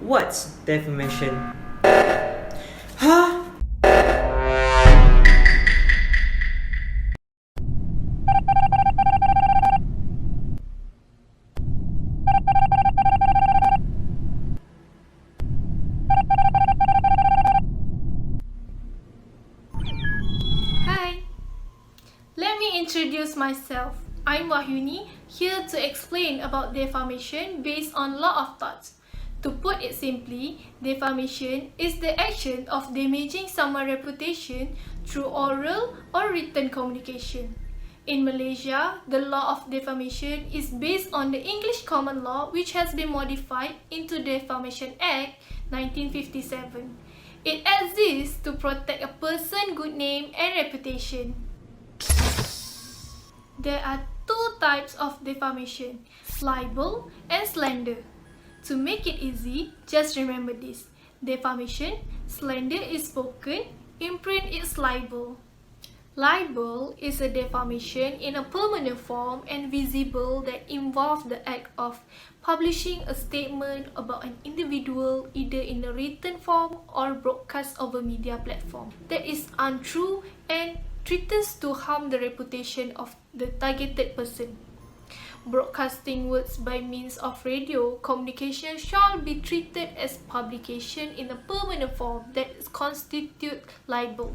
What's defamation? Huh? Hi, let me introduce myself. I'm WAHYUNI, here to explain about defamation based on law of thoughts. To put it simply, defamation is the action of damaging someone's reputation through oral or written communication. In Malaysia, the law of defamation is based on the English common law, which has been modified into Defamation Act 1957. It exists to protect a person's good name and reputation. There are two types of defamation, libel and slander. To make it easy, just remember this. Defamation, slander is spoken, in print is libel. Libel is a defamation in a permanent form and visible that involves the act of publishing a statement about an individual either in a written form or broadcast over media platform that is untrue and threatens to harm the reputation of the targeted person. Broadcasting words by means of radio communication shall be treated as publication in a permanent form that constitutes libel.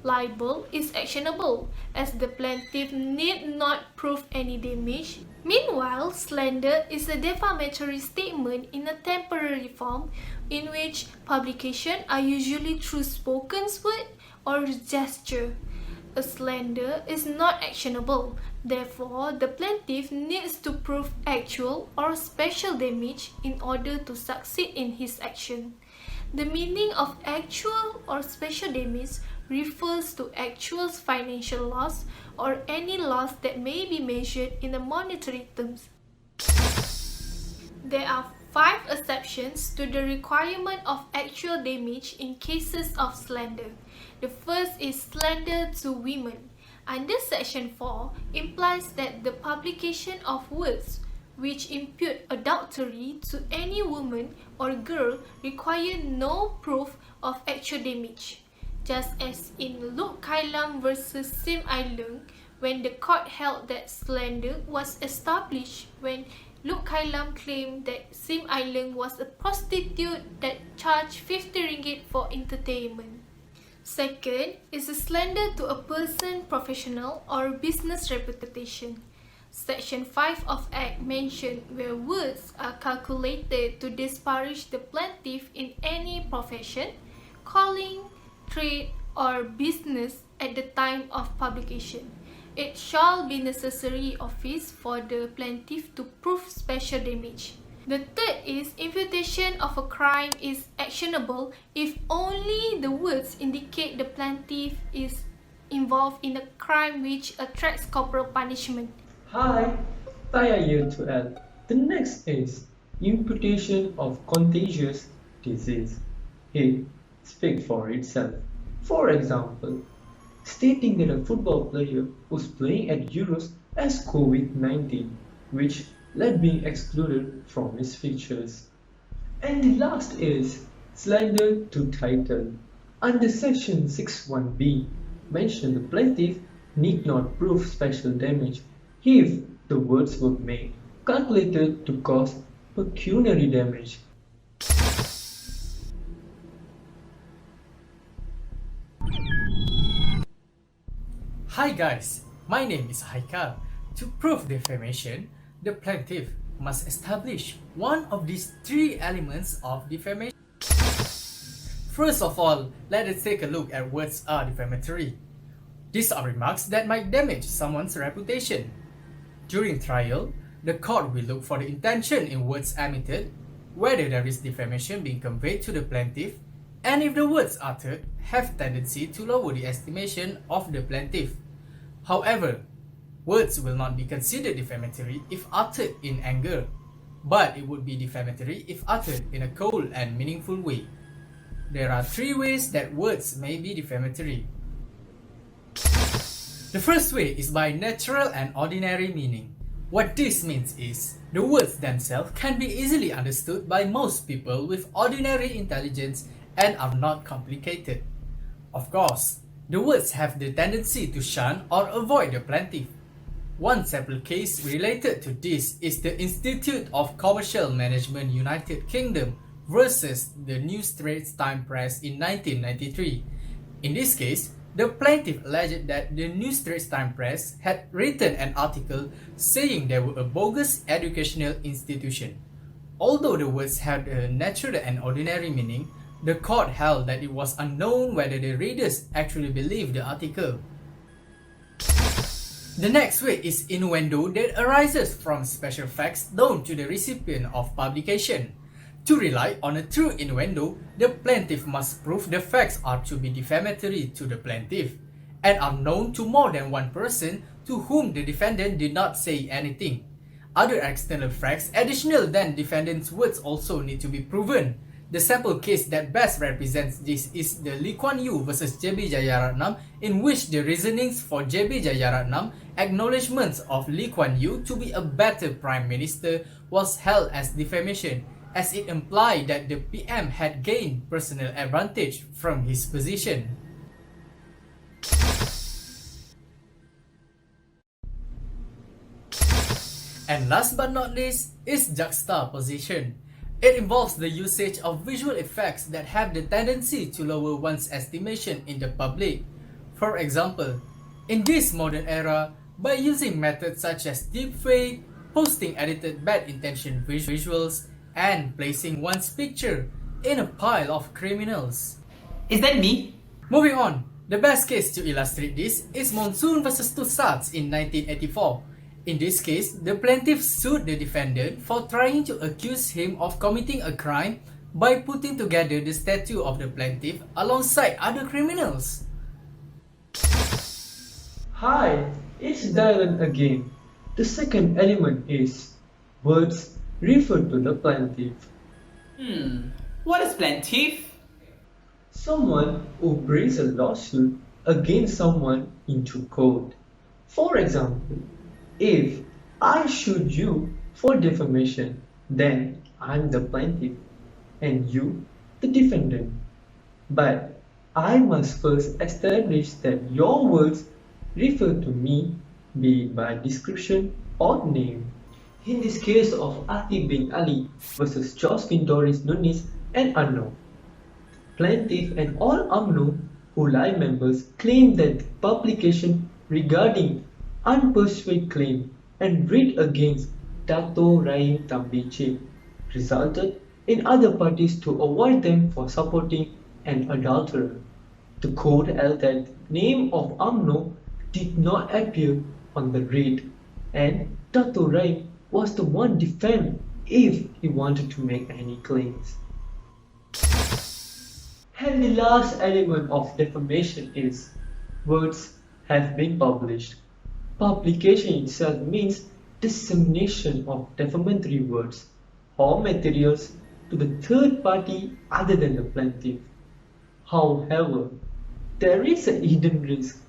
Libel is actionable as the plaintiff need not prove any damage. Meanwhile, slander is a defamatory statement in a temporary form in which publication are usually through spoken word or gesture. A slander is not actionable. Therefore, the plaintiff needs to prove actual or special damage in order to succeed in his action. The meaning of actual or special damage refers to actual financial loss or any loss that may be measured in the monetary terms. There are 5 exceptions to the requirement of actual damage in cases of slander. The first is slander to women. Under Section 4 implies that the publication of words which impute adultery to any woman or girl require no proof of actual damage. Just as in Luke Kailam versus Sim Ai Leung, when the court held that slander was established when Luke Kailam claimed that Sim Ai Leung was a prostitute that charged 50 ringgit for entertainment. Second is a slander to a person, professional or business reputation. Section 5 of Act mentioned where words are calculated to disparage the plaintiff in any profession, calling, trade or business at the time of publication. It shall be necessary office for the plaintiff to prove special damage. The third is imputation of a crime is actionable if only the words indicate the plaintiff is involved in a crime which attracts corporal punishment. Hi, Taya here to add. The next is imputation of contagious disease. It speaks for itself. For example, stating that a football player was playing at Euros as COVID-19, which led being excluded from his fixtures. And the last is slander to title. Under Section 61B, mentioned the plaintiff need not prove special damage if the words were made calculated to cause pecuniary damage. Hi guys, my name is HAIKAL. To prove defamation, the plaintiff must establish one of these 3 elements of defamation. First of all, let us take a look at words are defamatory. These are remarks that might damage someone's reputation. During trial, the court will look for the intention in words emitted, whether there is defamation being conveyed to the plaintiff, and if the words uttered have tendency to lower the estimation of the plaintiff. However, words will not be considered defamatory if uttered in anger, but it would be defamatory if uttered in a cold and meaningful way. There are 3 ways that words may be defamatory. The first way is by natural and ordinary meaning. What this means is, The words themselves can be easily understood by most people with ordinary intelligence and are not complicated. Of course, the words have the tendency to shun or avoid the plaintiff. One sample case related to this is the Institute of Commercial Management United Kingdom versus the New Straits Times Press in 1993. In this case, the plaintiff alleged that the New Straits Times Press had written an article saying they were a bogus educational institution. Although the words had a natural and ordinary meaning, the court held that it was unknown whether the readers actually believed the article. The next way is innuendo that arises from special facts known to the recipient of publication. To rely on a true innuendo, the plaintiff must prove the facts are to be defamatory to the plaintiff and are known to more than one person to whom the defendant did not say anything. Other external facts additional than defendant's words also need to be proven. The sample case that best represents this is the Lee Kuan Yew vs JB Jeyaretnam, in which the reasonings for JB Jeyaretnam acknowledgements of Lee Kuan Yew to be a better prime minister was held as defamation, as it implied that the PM had gained personal advantage from his position. And last but not least is juxtaposition. It involves the usage of visual effects that have the tendency to lower one's estimation in the public. For example, in this modern era, by using methods such as deepfake, posting edited bad-intentioned visuals, and placing one's picture in a pile of criminals. Is that me? Moving on, the best case to illustrate this is Monsoon vs Tussauds in 1984. In this case, the plaintiff sued the defendant for trying to accuse him of committing a crime by putting together the statue of the plaintiff alongside other criminals. Hi, it's Dylan again. The second element is words refer to the plaintiff. What is plaintiff? Someone who brings a lawsuit against someone into court. For example, if I sued you for defamation, then I'm the plaintiff and you the defendant. But I must first establish that your words refer to me, be it by description or name. In this case of Atif bin Ali versus Josephine Doris Nunes and UMNO, plaintiff and all UMNO Ulai members claim that the publication regarding unpersuaded claim and writ against Dato Rahim Tambiche resulted in other parties to avoid them for supporting an adulterer. The court held that the name of UMNO did not appear on the writ, and Dato Rahim was the one defamed if he wanted to make any claims. And the last element of defamation is words have been published. Publication itself means dissemination of defamatory words or materials to the third party other than the plaintiff. However, there is a hidden risk.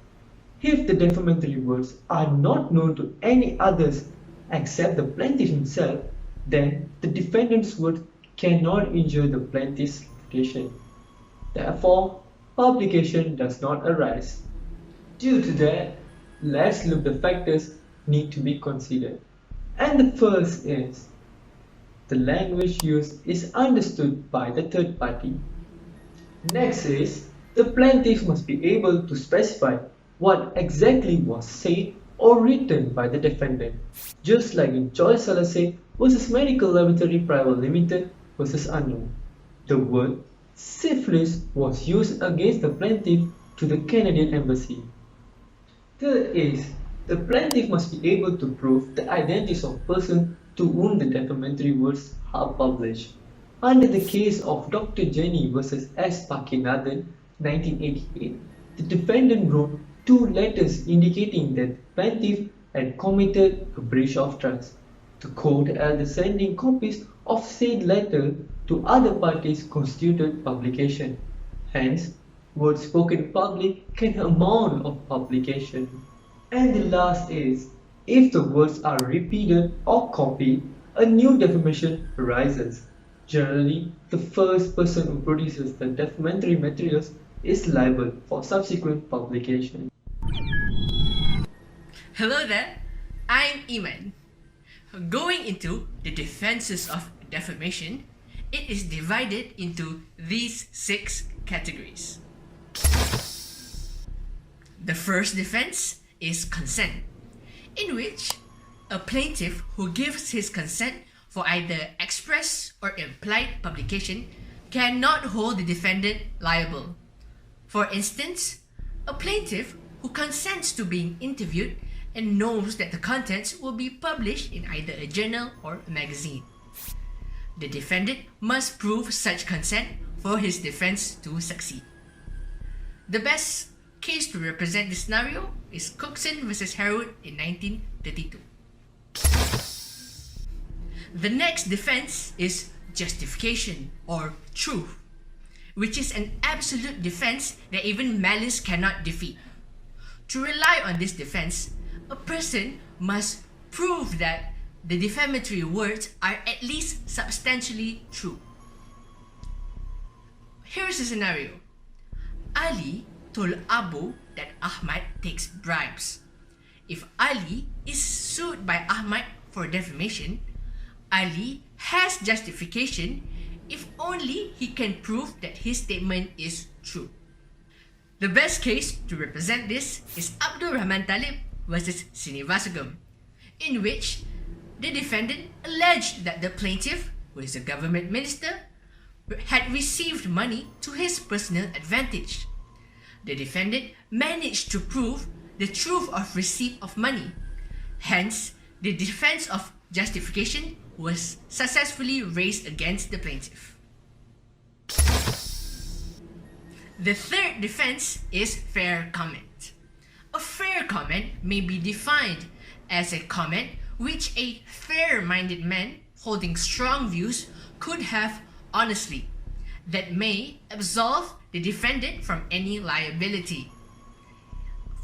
If the defamatory words are not known to any others except the plaintiff himself, then the defendant's words cannot injure the plaintiff's reputation. Therefore, publication does not arise. Due to that, let's look the factors need to be considered. And the first is the language used is understood by the third party. Next is the plaintiff must be able to specify what exactly was said or written by the defendant, just like in Joyce Salase versus Medical Laboratory Private Limited versus UMNO. The word syphilis was used against the plaintiff to the Canadian Embassy. Third is, the plaintiff must be able to prove the identities of persons to whom the defamatory words are published. Under the case of Dr. Jenny vs. S. Pakinathan, 1988, the defendant wrote 2 letters indicating that the plaintiff had committed a breach of trust. The court held the sending copies of said letter to other parties constituted publication. Hence, words spoken in public can amount of publication. And the last is, if the words are repeated or copied, a new defamation arises. Generally, the first person who produces the defamatory materials is liable for subsequent publication. Hello there, I'm Iman. Going into the defenses of defamation, it is divided into these 6 categories. The first defense is consent, in which a plaintiff who gives his consent for either express or implied publication cannot hold the defendant liable. For instance, a plaintiff who consents to being interviewed and knows that the contents will be published in either a journal or a magazine. The defendant must prove such consent for his defense to succeed. The best case to represent this scenario is Cookson vs. Harwood in 1932. The next defense is justification or truth, which is an absolute defense that even malice cannot defeat. To rely on this defense, a person must prove that the defamatory words are at least substantially true. Here's a scenario. Ali told Abu that Ahmad takes bribes. If Ali is sued by Ahmad for defamation, Ali has justification if only he can prove that his statement is true. The best case to represent this is Abdul Rahman Talib versus Srinivasagam, in which the defendant alleged that the plaintiff, who is a government minister, had received money to his personal advantage. The defendant managed to prove the truth of receipt of money. Hence, the defense of justification was successfully raised against the plaintiff. The third defense is fair comment. A fair comment may be defined as a comment which a fair-minded man holding strong views could have honestly, that may absolve the defendant from any liability.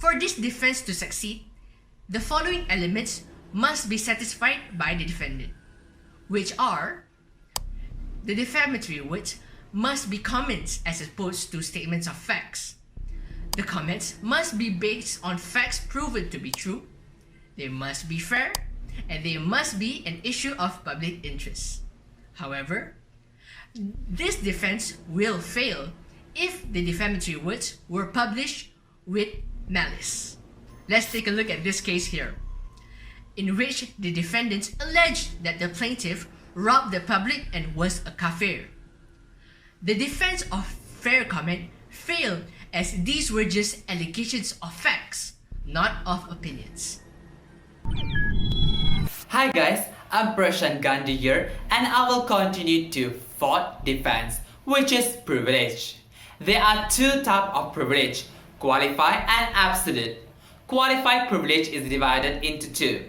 For this defense to succeed, the following elements must be satisfied by the defendant, which are: the defamatory words must be comments as opposed to statements of facts. The comments must be based on facts proven to be true, they must be fair, and they must be an issue of public interest. However, this defense will fail if the defamatory words were published with malice. Let's take a look at this case here, in which the defendants alleged that the plaintiff robbed the public and was a kafir. The defense of fair comment failed as these were just allegations of facts, not of opinions. Hi guys, I'm PRASHANTH Gandhi here, and I will continue to fourth defense, which is privilege. There are 2 types of privilege, qualified and absolute. Qualified privilege is divided into 2.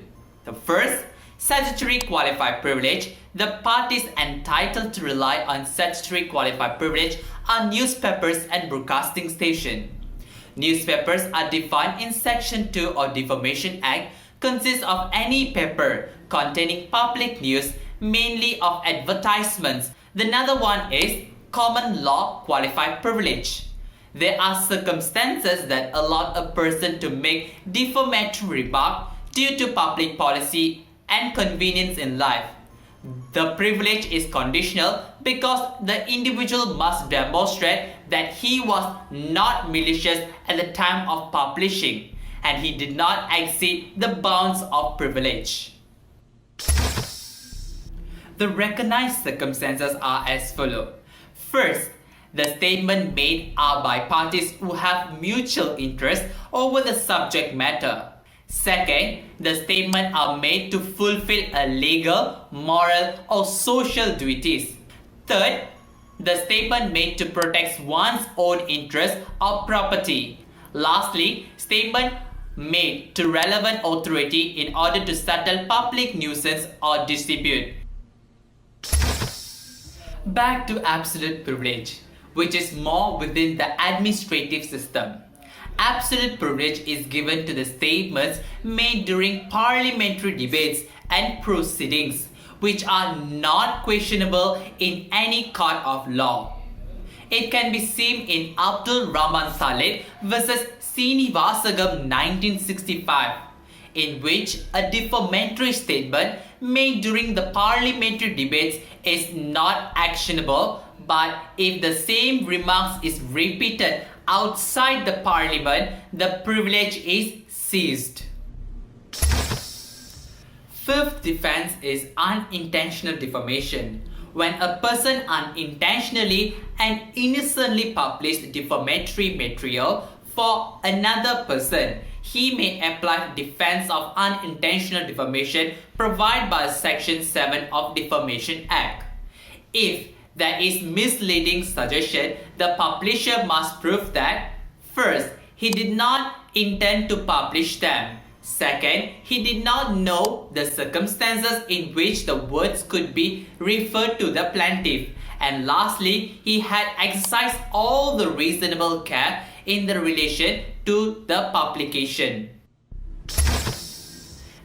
The first, statutory qualified privilege. The parties entitled to rely on statutory qualified privilege are newspapers and broadcasting stations. Newspapers are defined in Section 2 of Defamation Act, consists of any paper containing public news, mainly of advertisements. The other one is common law qualified privilege. There are circumstances that allow a person to make defamatory remark due to public policy and convenience in life. The privilege is conditional because the individual must demonstrate that he was not malicious at the time of publishing and he did not exceed the bounds of privilege. The recognized circumstances are as follows. First, the statement made are by parties who have mutual interest over the subject matter. Second, the statements are made to fulfill a legal, moral, or social duties. Third, the statement made to protect one's own interest or property. Lastly, statement made to relevant authority in order to settle public nuisance or dispute. Back to absolute privilege, which is more within the administrative system. Absolute privilege is given to the statements made during parliamentary debates and proceedings, which are not questionable in any court of law. It can be seen in Abdul Rahman Saleh vs. Srinivasagam 1965, in which a defamatory statement made during the parliamentary debates is not actionable, but if the same remarks is repeated outside the parliament, the privilege is seized. Fifth defense is unintentional defamation. When a person unintentionally and innocently publishes defamatory material for another person, he may apply defense of unintentional defamation provided by Section 7 of Defamation Act. If there is misleading suggestion, the publisher must prove that first, he did not intend to publish them. Second, he did not know the circumstances in which the words could be referred to the plaintiff. And lastly, he had exercised all the reasonable care in the relation to the publication.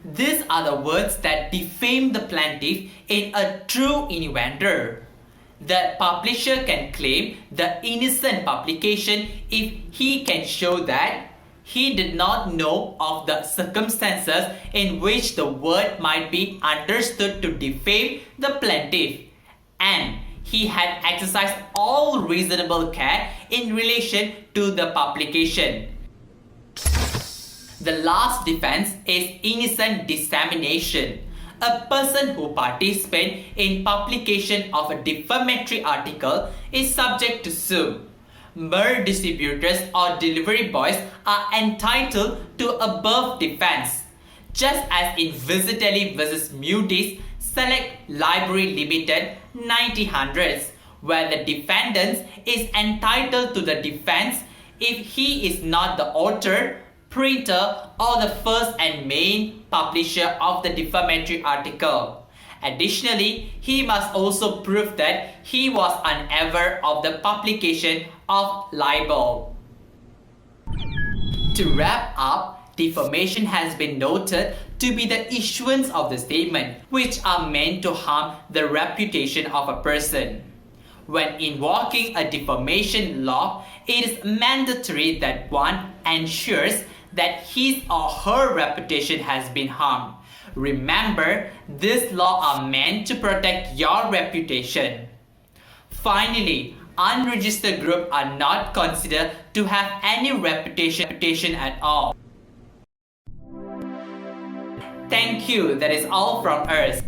These are the words that defame the plaintiff in a true innuendo. The publisher can claim the innocent publication if he can show that he did not know of the circumstances in which the word might be understood to defame the plaintiff, and he had exercised all reasonable care in relation to the publication. The last defense is innocent dissemination. A person who participates in publication of a defamatory article is subject to sue. Mere distributors or delivery boys are entitled to above defense, just as in Visitelli vs. Moody's Select Library Limited 1900s, where the defendant is entitled to the defense if he is not the author, printer, or the first and main publisher of the defamatory article. Additionally, he must also prove that he was unaware of the publication of libel. To wrap up, defamation has been noted to be the issuance of the statement which are meant to harm the reputation of a person. When invoking a defamation law, it is mandatory that one ensures that his or her reputation has been harmed. Remember, these laws are meant to protect your reputation. Finally, unregistered groups are not considered to have any reputation at all. Thank you, that is all from us.